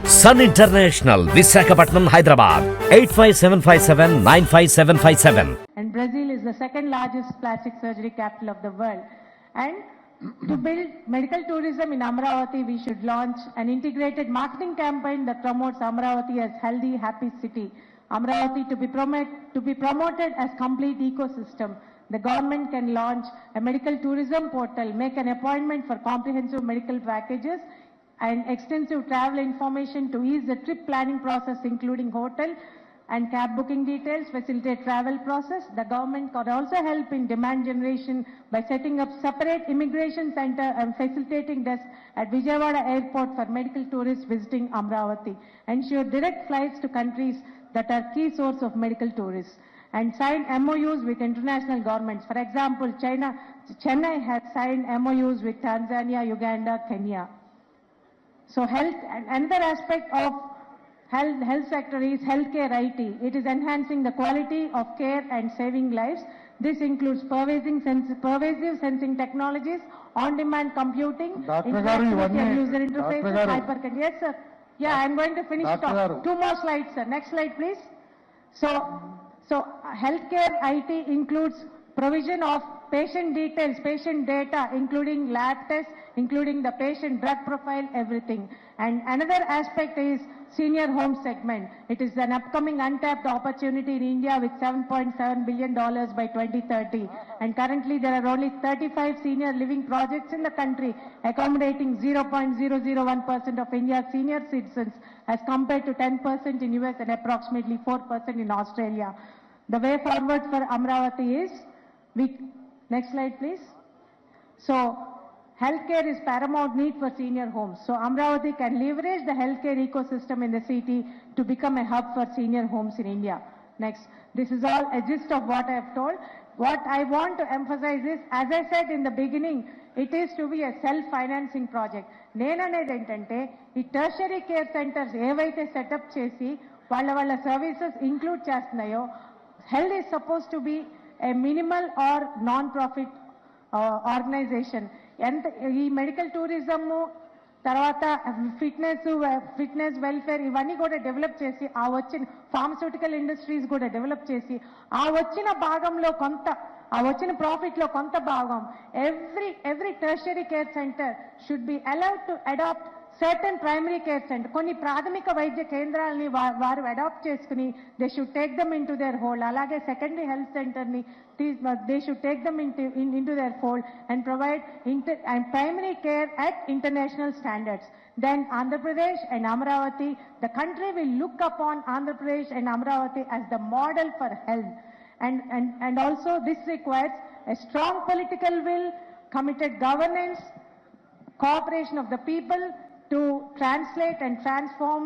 Sun International, Visakhapatnam, Hyderabad, 85757-95757. And Brazil is the second largest plastic surgery capital of the world. And to build medical tourism in Amravati, we should launch an integrated marketing campaign that promotes Amravati as healthy, happy city. Amravati to be promoted as complete ecosystem. The government can launch a medical tourism portal, make an appointment for comprehensive medical packages and extensive travel information to ease the trip planning process, including hotel and cab booking details, facilitate travel process. The government could also help in demand generation by setting up separate immigration center and facilitating desks at Vijayawada Airport for medical tourists visiting Amravati. Ensure direct flights to countries that are key source of medical tourists. And sign MOUs with international governments. For example, Chennai has signed MOUs with Tanzania, Uganda, Kenya. So health, another aspect of health sector is healthcare IT. It is enhancing the quality of care and saving lives. This includes pervasive sensing technologies, on-demand computing, interactivity and user interfaces, hyperconnect. Yes, sir. Yeah, I'm going to finish it off. 2 more slides, sir. Next slide, please. So healthcare IT includes provision of patient details, patient data, including lab tests, including the patient drug profile, everything. And another aspect is senior home segment. It is an upcoming untapped opportunity in India with $7.7 billion by 2030. And currently there are only 35 senior living projects in the country, accommodating 0.001% of India's senior citizens as compared to 10% in US and approximately 4% in Australia. The way forward for Amravati is, next slide please. So healthcare is paramount need for senior homes. So Amravati can leverage the healthcare ecosystem in the city to become a hub for senior homes in India. Next, this is all a gist of what I have told. What I want to emphasize is, as I said in the beginning, it is to be a self-financing project. నేననేది ఏంటంటే ఈ tertiary care centres ఏవైతే setup చేసి వాళ్ళ services include చేస్తున్నాయో, health is suppose to be a minimal or non profit organisation. ఎంత ఈ medical tourism తర్వాత ఫిట్నెస్ వెల్ఫేర్ ఇవన్నీ కూడా డెవలప్ చేసి, ఆ వచ్చిన ఫార్మస్యూటికల్ ఇండస్ట్రీస్ కూడా డెవలప్ చేసి, ఆ వచ్చిన భాగంలో కొంత, ఆ వచ్చిన ప్రాఫిట్లో కొంత భాగం every tertiary care centre should be allowed to adopt certain primary care centre. కొన్ని ప్రాథమిక వైద్య కేంద్రాలని వారు అడాప్ట్ చేసుకుని they should take them into their hold. అలాగే సెకండరీ హెల్త్ సెంటర్ని they should take them into their fold and provide primary care at international standards. Then Andhra Pradesh and Amravati, the country will look upon Andhra Pradesh and Amravati as the model for health. And also this requires a strong political will, committed governance, cooperation of the people to translate and transform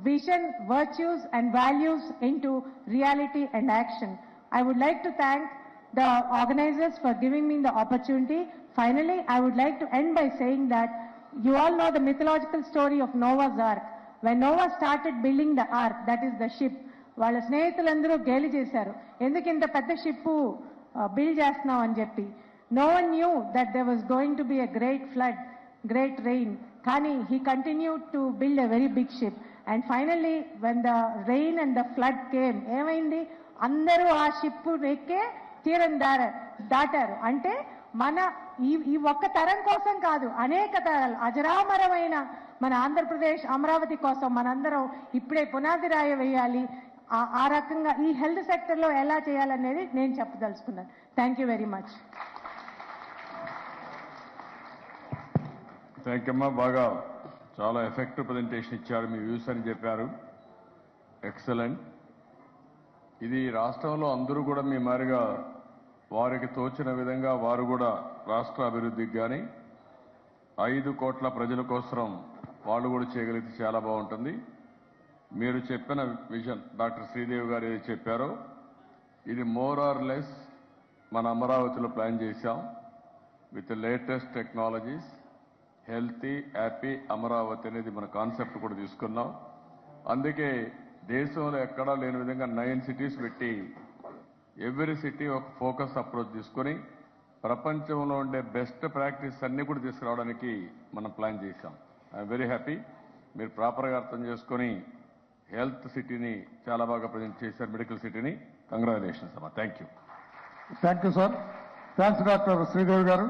vision, virtues and values into reality and action. I would like to thank the organizers for giving me the opportunity. Finally, I would like to end by saying that you all know the mythological story of Noah's Ark. When Noah started building the ark, that is the ship, వాళ్ళ స్నేహితులందరూ గేలి చేశారు, ఎందుకు ఇంత పెద్ద ship build చేస్తున్నావు అని చెప్పి. No one knew that there was going to be a great flood, great rain. కానీ he continued to build a very big ship. And finally, when the rain and the flood came, ఏమైంది? అందరూ ఆ ship ఎక్కే తీరం దాటారు. అంటే మన ఈ ఒక్క తరం కోసం కాదు, అనేక తరాలు అజరామరమైన మన ఆంధ్రప్రదేశ్ అమరావతి కోసం మనందరం ఇప్పుడే పునాది రాయ వేయాలి. ఆ రకంగా ఈ హెల్త్ సెక్టర్లో ఎలా చేయాలనేది నేను చెప్పదలుచుకున్నాను. Thank you very much. Thank you అమ్మా. బాగా చాలా ఎఫెక్టివ్ ప్రజెంటేషన్ ఇచ్చారు, మీ వ్యూస్ అని చెప్పారు. ఎక్సలెంట్. ఇది రాష్ట్రంలో అందరూ కూడా మీ మారిగా వారికి తోచిన విధంగా వారు కూడా రాష్ట్ర అభివృద్ధికి కానీ 5 కోట్ల ప్రజల కోసం వాళ్ళు కూడా చేయగలిగితే చాలా బాగుంటుంది. మీరు చెప్పిన విజన్ డాక్టర్ శ్రీదేవి గారు ఏది చెప్పారో ఇది మోర్ ఆర్ లెస్ మన అమరావతిలో ప్లాన్ చేశాం. With latest technologies healthy happy Amaravati అనేది మన కాన్సెప్ట్ కూడా తీసుకున్నాం. అందుకే దేశంలో ఎక్కడా లేని విధంగా 9 సిటీస్ పెట్టి ఎవ్రీ సిటీ ఒక ఫోకస్ అప్రోచ్ తీసుకొని ప్రపంచంలో ఉండే బెస్ట్ ప్రాక్టీస్ అన్ని కూడా తీసుకురావడానికి మనం ప్లాన్ చేశాం. I'm very happy. మీరు ప్రాపర్గా అర్థం చేసుకొని హెల్త్ సిటీని చాలా బాగా ప్రజెంట్ చేశారు, మెడికల్ సిటీని. కంగ్రాచులేషన్స్ అమ్మా. Thank you. Thank you sir. Thanks doctor Sridevi గారు.